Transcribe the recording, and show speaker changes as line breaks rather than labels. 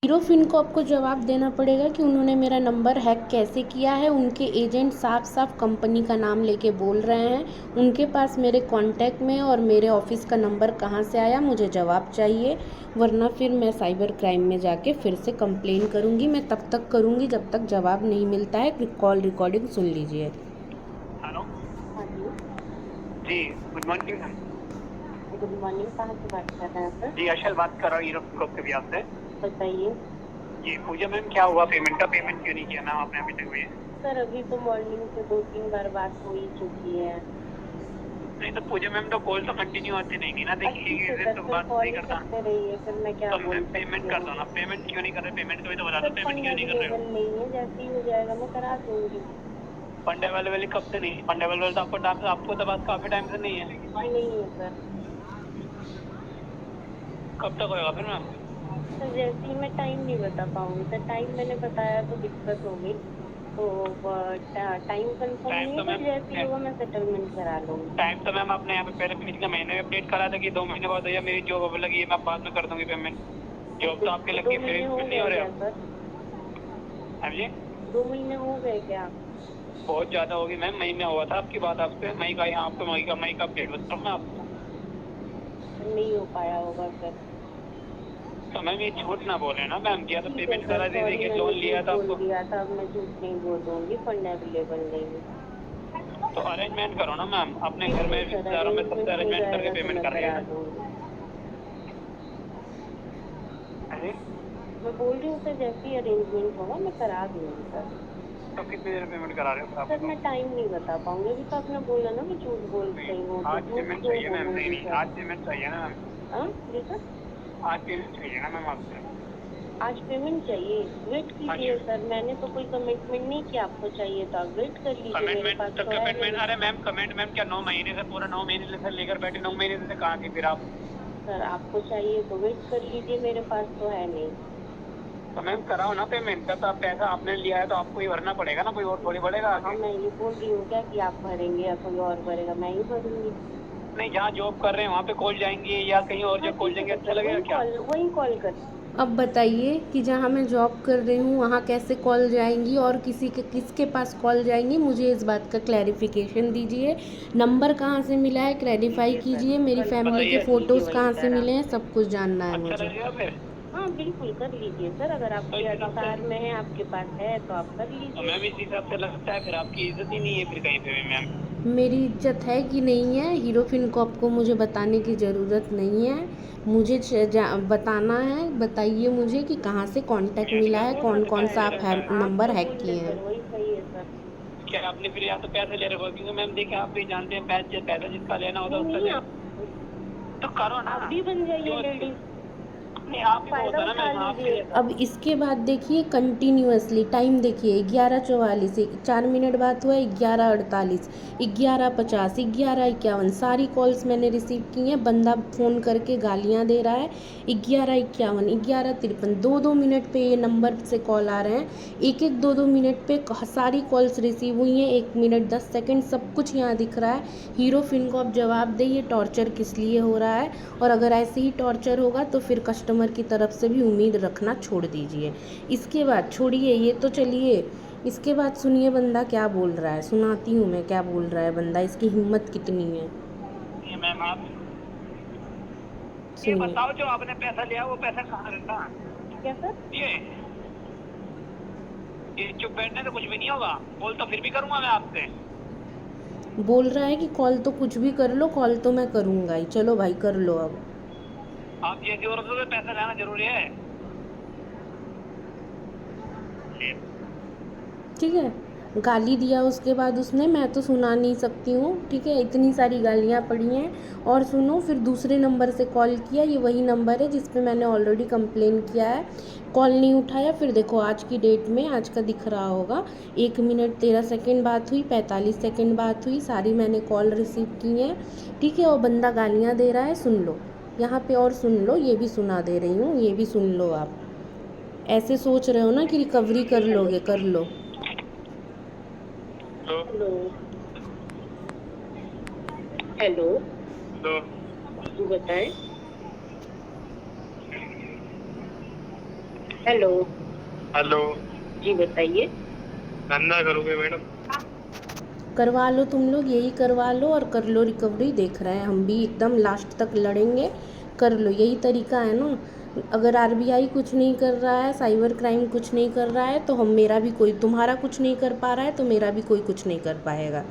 Hero fin को आपको जवाब देना पड़ेगा कि उन्होंने मेरा नंबर हैक कैसे किया है। उनके एजेंट साफ साफ कंपनी का नाम लेके बोल रहे हैं। उनके पास मेरे कांटेक्ट में और मेरे ऑफिस का नंबर कहाँ से आया, मुझे जवाब चाहिए, वरना फिर मैं साइबर क्राइम में जाके फिर से कंप्लेन करूँगी। मैं तब तक करूँगी जब तक जवाब नहीं मिलता है। कॉल रिकॉर्डिंग सुन लीजिए।
हेलो।
हाँ जी।
जी good morning ma'am.
Good morning, कहाँ से बात कर रहे हैं सर?
जी अशल बात कर रहा हूँ यूरोप ग्रुप के बिहार से।
बताइए।
जी पूजा मैम, क्या हुआ पेमेंट का? पेमेंट क्यों नहीं किया मैम आपने अभी तक? हुई है
सर अभी तो मॉर्निंग से 2-3 बार बात हो ही चुकी है।
नहीं तो पूजा मैम, तो कॉल तो कंटिन्यू आती नहीं थी ना।
अच्छी
देखिए
से
इधर
सर
तो
फिर
बात
कॉल
नहीं
ही
करता
करते रहिए, फिर मैं क्या
तो
बोल
मैम
सकती
पेमेंट कर दो
हूँ।
ना। पेमेंट क्यों नहीं कर रहे? पेमेंट का भी तो बता दो,
सर
पेमेंट
फंड
क्यों नहीं कर रहे हो?
अवेलेबल नहीं है, जैसे ही हो जाएगा मैं करा दूंगी।
फंड अवेलेबल कब से नहीं? फंड अवेलेबल तो आपको तो बात काफी टाइम से नहीं है।
नहीं है सर।
कब तक होगा फिर मैम?
सर जैसे ही मैं टाइम नहीं बता पाऊंगी सर, टाइम मैंने बताया तो दिक्कत होगी, तो टाइम कंफर्म
टाइम
नहीं है
तो
सर,
मैम
जैसे ही होगा मैं सेटलमेंट करा लूंगी।
टाइम तो मैम आपने यहाँ पे पहले पिछले महीने में अपडेट करा था कि 2 महीने बाद या मेरी जॉब अब लगी है, मैं बाद में कर दूंगी पेमेंट। जॉब तो आपके लगी
2
है,
महीने हो
फिर नहीं हो
गए
रहे
क्या
अब?
सर?
हाँ जी
2 महीने हो गए क्या?
बहुत ज्यादा होगी मैम। मई में हुआ था आपकी बात आपसे। मई का यहाँ आपको मई का अपडेट बता रहा हूँ मैं आपको।
नहीं हो पाया होगा सर।
तो मैम ये झूठ ना बोले ना मैम, या तो
ठीक है
पेमेंट
सर,
करा दे
सॉरी
देखिए,
मैंने
लोन लिया
झूठ
था
बोल
आपको
दिया था, अब मैं झूठ नहीं बोलूंगी, फंड अवेलेबल नहीं है।
तो अरेंजमेंट करो ना मैम अपने घर में,
बिल्कुल सर,
रिश्तेदारों में सबसे
अरेंजमेंट हो
अरेंजमेंट करके
जाएगा तो
पेमेंट
मैं
करिए
करा
ना।
दूंगी।
हाँ जी
मैं बोल रही हूँ सर, जैसे ही अरेंजमेंट होगा मैं करा दूंगी सर।
तो कितनी देर पेमेंट करा रहे हो फिर आप
सर
बताओ?
मैं टाइम नहीं बता पाऊंगी, अभी तो आपने बोला ना मैं झूठ बोल
नहीं
रही हूँ, तो
आज
झूठ
पेमेंट
क्यों
चाहिए मैम। नहीं
बोलूंगी
नहीं
सर?
आज पेमेंट चाहिए ना मैम।
हाँ जी सर।
आज पेमेंट चाहिए ना मैम आपसे।
आज पेमेंट चाहिए? वेट
हाँ जी
कीजिए सर, मैंने तो कोई कमिटमेंट नहीं किया, आपको चाहिए तो आप वेट कर लीजिए, मेरे
कमिटमेंट
पास
तो
तो है
कमिटमेंट,
नहीं।
अरे मैम कमिटमेंट मैम क्या 9 महीने से, पूरा 9 महीने से लेकर बैठे, 9 महीने से कहाँ थी फिर आप?
सर आपको चाहिए तो वेट कर लीजिए, मेरे पास तो है नहीं।
तो मैम कराओ ना पेमेंट का। तो आप पैसा आपने लिया है तो आपको ही भरना पड़ेगा ना, कोई और थोड़ी भरेगा
हाँ
आगे।
मैं ये बोल रही हूँ क्या कि आप भरेंगे या कोई और भरेगा? मैं ही भरूंगी।
नहीं जहाँ जॉब कर रहे हैं वहाँ पे कॉल जाएंगे या कहीं और
हाँ
जगह कॉल
ठीक है
जाएंगे,
तो
अच्छा
सर
लगेगा क्या?
वही कॉल कर।
अब बताइए कि जहाँ मैं जॉब कर रही हूँ वहाँ कैसे कॉल जाएंगी और किसके पास कॉल जाएंगी, मुझे इस बात का क्लैरिफिकेशन दीजिए। नंबर कहाँ से मिला है क्लैरिफाई
ठीक है सर,
कीजिए। मेरी फैमिली के
बताइए।
लीजिए
फ़ोटोज़
वहीं
कहाँ से
पर आप।
मिले हैं, सब कुछ जानना है
अच्छा
मुझे।
लगेगा फिर?
हाँ बिल्कुल कर लीजिए सर, अगर
तो
आपके
इस हिसाब से
अधिकार में है, आपके पास है तो आप कर
तो
लीजिए।
मैम इस हिसाब से लगता है फिर आपकी इज्जत ही नहीं है फिर कहीं पे भी मैम।
मेरी इज्जत है कि नहीं है, हीरो फिन को आपको मुझे बताने की ज़रूरत नहीं है। मुझे बताना है। बताइए मुझे कि कहाँ से कांटेक्ट मिला है,
हो
कौन
सकता
कौन
है
सा आप
सर, आप
नंबर
जो
हैक
बोल रहे
किए
सर
हैं।
वही सही है सर।
क्या आपने फिर या तो पैसे ले रहे हो? क्योंकि मैम देखिए आप भी जानते हैं पैसा जिसका लेना होता है
नहीं
उसका
नहीं,
ले।
आप
तो करो ना।
आप भी बन जाइए
क्यों?
लेडीज,
नहीं आप ही
फायदा
बहुत है ना
उठा
मैम, आपके
लीजिए।
जैसा।
अब इसके बाद देखिए कंटिन्यूअसली टाइम देखिए 11:44, 4 मिनट बाद हुआ 11:48, 11:50, 11:51, सारी कॉल्स मैंने रिसीव की हैं। बंदा फ़ोन करके गालियां दे रहा है। 11:51, 11:53, 2-2 मिनट पे ये नंबर से कॉल आ रहे हैं। एक एक 2-2 मिनट पे सारी कॉल्स रिसीव हुई हैं। 1 मिनट 10 सेकंड सब कुछ यहाँ दिख रहा है। हीरो फिन को आप जवाब दें ये टॉर्चर किस लिए हो रहा है, और अगर ऐसे ही टॉर्चर होगा तो फिर कस्टमर की तरफ से भी उम्मीद रखना छोड़ दीजिए। इसके बाद छोड़िए ये तो, चलिए इसके बाद सुनिए बंदा क्या बोल रहा है। सुनाती हूँ मैं क्या बोल रहा है बंदा, इसकी हिम्मत कितनी है।
ये मैम आप ये
सुनिए।
बताओ, जो आपने पैसा लिया वो पैसा कहाँ रहता?
क्या सर?
ये चुप बैठने से कुछ भी नहीं होगा। कॉल तो फिर भी करूंगा मैं आपसे।
बोल रहा है कि कॉल तो कुछ भी कर लो, कॉल तो मैं करूँगा ही। चलो भाई कर लो अब।
आप जैसी औरतों से पैसा लेना जरूरी है?
ठीक है, गाली दिया उसके बाद उसने, मैं तो सुना नहीं सकती हूँ। ठीक है, इतनी सारी गालियाँ पड़ी हैं। और सुनो, फिर दूसरे नंबर से कॉल किया, ये वही नंबर है जिस पे मैंने ऑलरेडी कंप्लेन किया है। कॉल नहीं उठाया। फिर देखो आज की डेट में, आज का दिख रहा होगा, 1 मिनट 13 सेकंड बात हुई, 45 सेकंड बात हुई, सारी मैंने कॉल रिसीव की हैं। ठीक है, और बंदा गालियाँ दे रहा है, सुन लो यहाँ पे, और सुन लो, ये भी सुना दे रही हूँ, ये भी सुन लो आप। ऐसे सोच रहे हो ना कि रिकवरी कर लोगे, कर लो।
हेलो हेलो, बताएं। हेलो।
हेलो।
जी बताइए।
धंधा करोगे मैडम?
करवा लो तुम लोग, यही करवा लो और कर लो रिकवरी। देख रहे हैं हम भी, एकदम लास्ट तक लड़ेंगे। कर लो, यही तरीका है ना। अगर आरबीआई कुछ नहीं कर रहा है, साइबर क्राइम कुछ नहीं कर रहा है, तो हम मेरा भी कोई, तुम्हारा कुछ नहीं कर पा रहा है तो मेरा भी कोई कुछ नहीं कर पाएगा।